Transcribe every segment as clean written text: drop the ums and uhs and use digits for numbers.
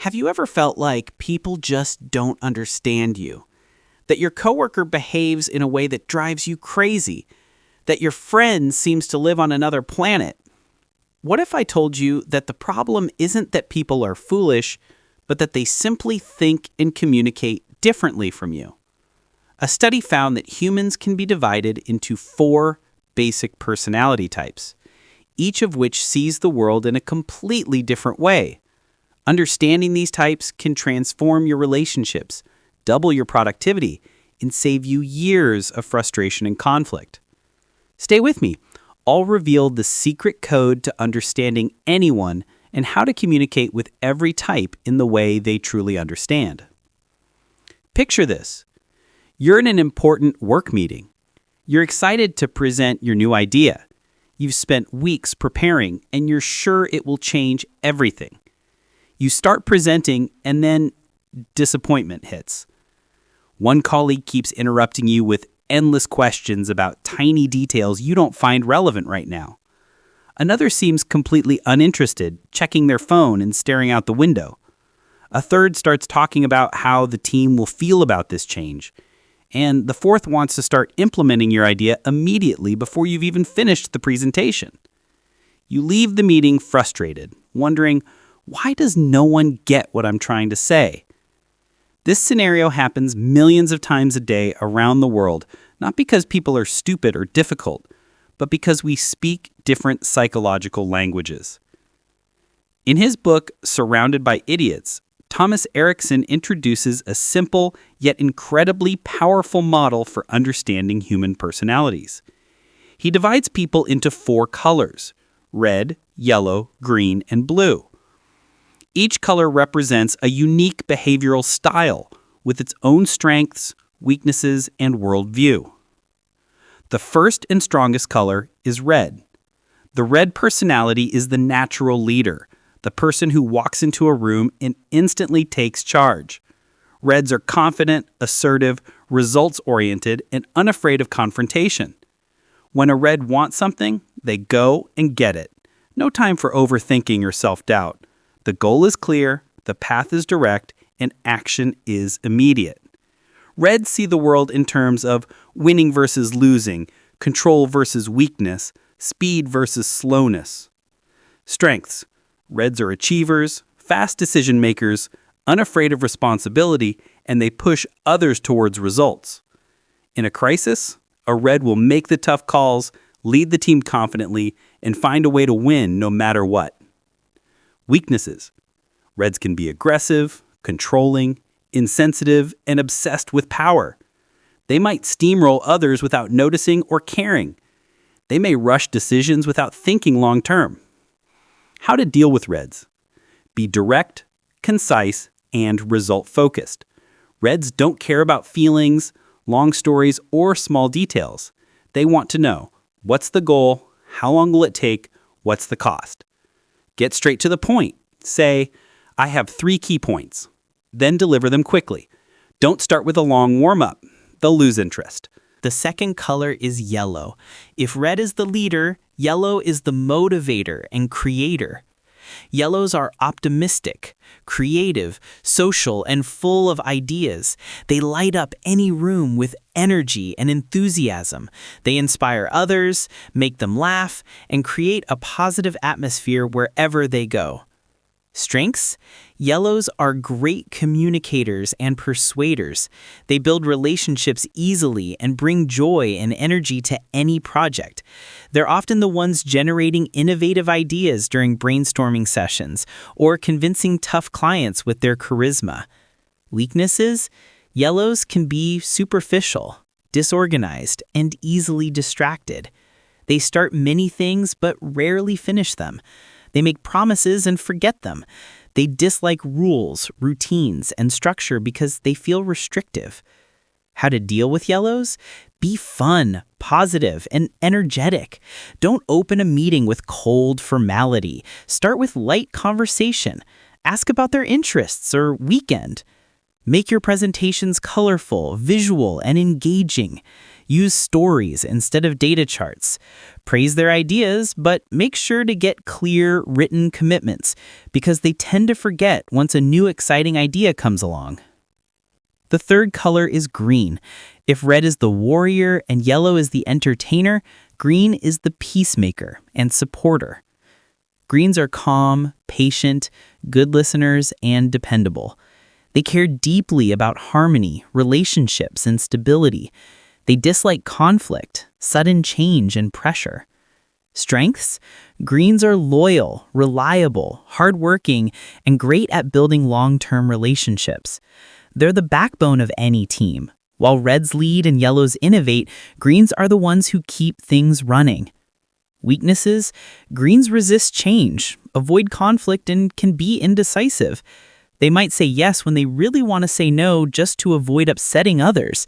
Have you ever felt like people just don't understand you? That your coworker behaves in a way that drives you crazy? That your friend seems to live on another planet? What if I told you that the problem isn't that people are foolish, but that they simply think and communicate differently from you? A study found that humans can be divided into 4 basic personality types, each of which sees the world in a completely different way. Understanding these types can transform your relationships, double your productivity, and save you years of frustration and conflict. Stay with me. I'll reveal the secret code to understanding anyone and how to communicate with every type in the way they truly understand. Picture this. You're in an important work meeting. You're excited to present your new idea. You've spent weeks preparing, and you're sure it will change everything. You start presenting, and then disappointment hits. One colleague keeps interrupting you with endless questions about tiny details you don't find relevant right now. Another seems completely uninterested, checking their phone and staring out the window. A third starts talking about how the team will feel about this change. And the fourth wants to start implementing your idea immediately before you've even finished the presentation. You leave the meeting frustrated, wondering, why does no one get what I'm trying to say? This scenario happens millions of times a day around the world, not because people are stupid or difficult, but because we speak different psychological languages. In his book, Surrounded by Idiots, Thomas Erikson introduces a simple yet incredibly powerful model for understanding human personalities. He divides people into 4 colors: red, yellow, green, and blue. Each color represents a unique behavioral style with its own strengths, weaknesses, and worldview. The first and strongest color is red. The red personality is the natural leader, the person who walks into a room and instantly takes charge. Reds are confident, assertive, results-oriented, and unafraid of confrontation. When a red wants something, they go and get it. No time for overthinking or self-doubt. The goal is clear, the path is direct, and action is immediate. Reds see the world in terms of winning versus losing, control versus weakness, speed versus slowness. Strengths. Reds are achievers, fast decision makers, unafraid of responsibility, and they push others towards results. In a crisis, a red will make the tough calls, lead the team confidently, and find a way to win no matter what. Weaknesses. Reds can be aggressive, controlling, insensitive, and obsessed with power. They might steamroll others without noticing or caring. They may rush decisions without thinking long term. How to deal with reds. Be direct, concise, and result-focused. Reds don't care about feelings, long stories, or small details. They want to know, what's the goal, how long will it take, what's the cost? Get straight to the point. Say, I have 3 key points. Then deliver them quickly. Don't start with a long warm-up. They'll lose interest. The second color is yellow. If red is the leader, yellow is the motivator and creator. Yellows are optimistic, creative, social, and full of ideas. They light up any room with energy and enthusiasm. They inspire others, make them laugh, and create a positive atmosphere wherever they go. Strengths? Yellows are great communicators and persuaders. They build relationships easily and bring joy and energy to any project. They're often the ones generating innovative ideas during brainstorming sessions or convincing tough clients with their charisma. Weaknesses? Yellows can be superficial, disorganized, and easily distracted. They start many things but rarely finish them. They make promises and forget them. They dislike rules, routines, and structure because they feel restrictive. How to deal with yellows? Be fun, positive, and energetic. Don't open a meeting with cold formality. Start with light conversation. Ask about their interests or weekend. Make your presentations colorful, visual, and engaging. Use stories instead of data charts. Praise their ideas, but make sure to get clear, written commitments because they tend to forget once a new exciting idea comes along. The third color is green. If red is the warrior and yellow is the entertainer, green is the peacemaker and supporter. Greens are calm, patient, good listeners, and dependable. They care deeply about harmony, relationships, and stability. They dislike conflict, sudden change, and pressure. Strengths? Greens are loyal, reliable, hardworking, and great at building long-term relationships. They're the backbone of any team. While reds lead and yellows innovate, greens are the ones who keep things running. Weaknesses? Greens resist change, avoid conflict, and can be indecisive. They might say yes when they really want to say no just to avoid upsetting others.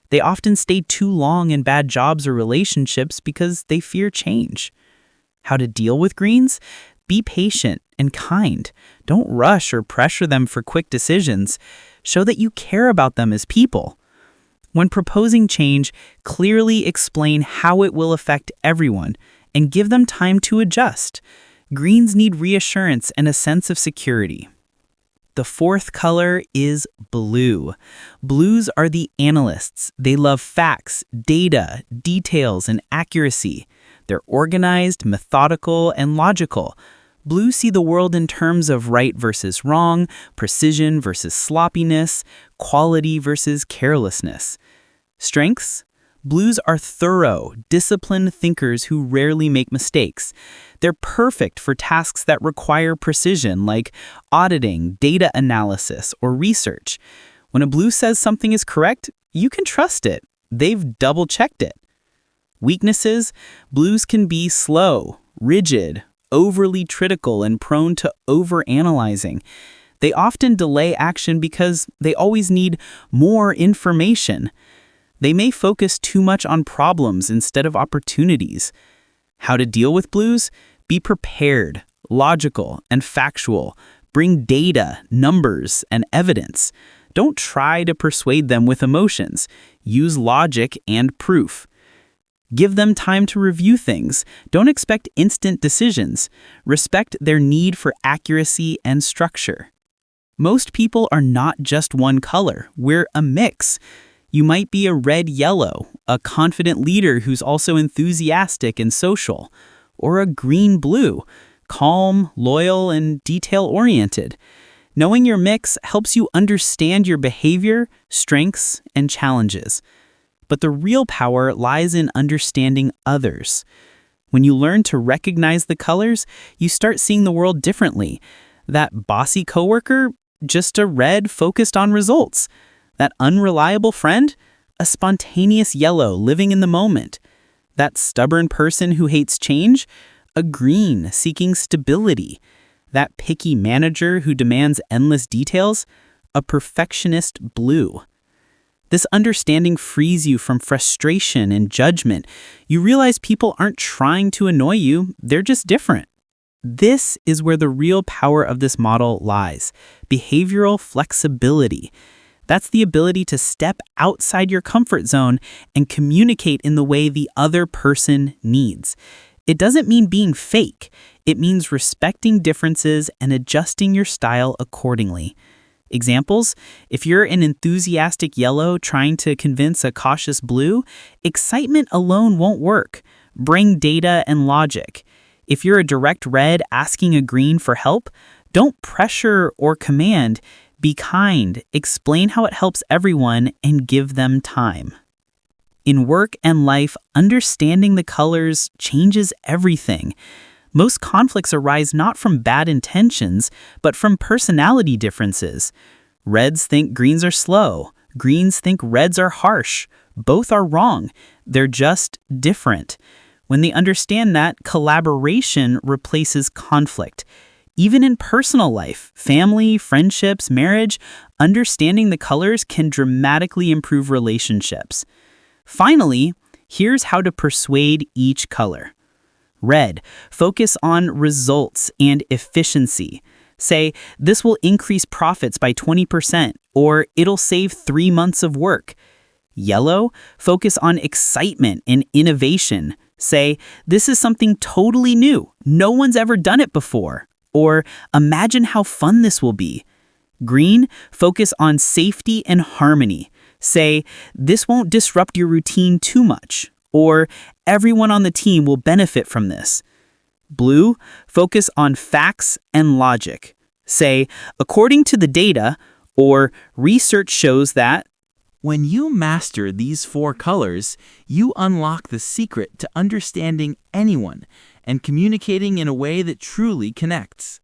They often stay too long in bad jobs or relationships because they fear change. How to deal with greens? Be patient and kind. Don't rush or pressure them for quick decisions. Show that you care about them as people. When proposing change, clearly explain how it will affect everyone and give them time to adjust. Greens need reassurance and a sense of security. The fourth color is blue. Blues are the analysts. They love facts, data, details, and accuracy. They're organized, methodical, and logical. Blues see the world in terms of right versus wrong, precision versus sloppiness, quality versus carelessness. Strengths? Blues are thorough, disciplined thinkers who rarely make mistakes. They're perfect for tasks that require precision, like auditing, data analysis, or research. When a blue says something is correct, you can trust it. They've double-checked it. Weaknesses? Blues can be slow, rigid, overly critical, and prone to overanalyzing. They often delay action because they always need more information. They may focus too much on problems instead of opportunities. How to deal with blues? Be prepared, logical, and factual. Bring data, numbers, and evidence. Don't try to persuade them with emotions. Use logic and proof. Give them time to review things. Don't expect instant decisions. Respect their need for accuracy and structure. Most people are not just one color. We're a mix. You might be a red-yellow, a confident leader who's also enthusiastic and social, or a green-blue, calm, loyal, and detail-oriented. Knowing your mix helps you understand your behavior, strengths, and challenges. But the real power lies in understanding others. When you learn to recognize the colors, you start seeing the world differently. That bossy coworker? Just a red focused on results. That unreliable friend? A spontaneous yellow living in the moment. That stubborn person who hates change? A green seeking stability. That picky manager who demands endless details? A perfectionist blue. This understanding frees you from frustration and judgment. You realize people aren't trying to annoy you, they're just different. This is where the real power of this model lies: behavioral flexibility. That's the ability to step outside your comfort zone and communicate in the way the other person needs. It doesn't mean being fake. It means respecting differences and adjusting your style accordingly. Examples: if you're an enthusiastic yellow trying to convince a cautious blue, excitement alone won't work. Bring data and logic. If you're a direct red asking a green for help, don't pressure or command. Be kind, explain how it helps everyone, and give them time. In work and life, understanding the colors changes everything. Most conflicts arise not from bad intentions, but from personality differences. Reds think greens are slow. Greens think reds are harsh. Both are wrong. They're just different. When they understand that, collaboration replaces conflict. Even in personal life, family, friendships, marriage, understanding the colors can dramatically improve relationships. Finally, here's how to persuade each color. Red, focus on results and efficiency. Say, this will increase profits by 20%, or it'll save 3 months of work. Yellow, focus on excitement and innovation. Say, this is something totally new. No one's ever done it before. Or, imagine how fun this will be. Green, focus on safety and harmony. Say, this won't disrupt your routine too much. Or, everyone on the team will benefit from this. Blue, focus on facts and logic. Say, according to the data, or research shows that. When you master these 4 colors, you unlock the secret to understanding anyone and communicating in a way that truly connects.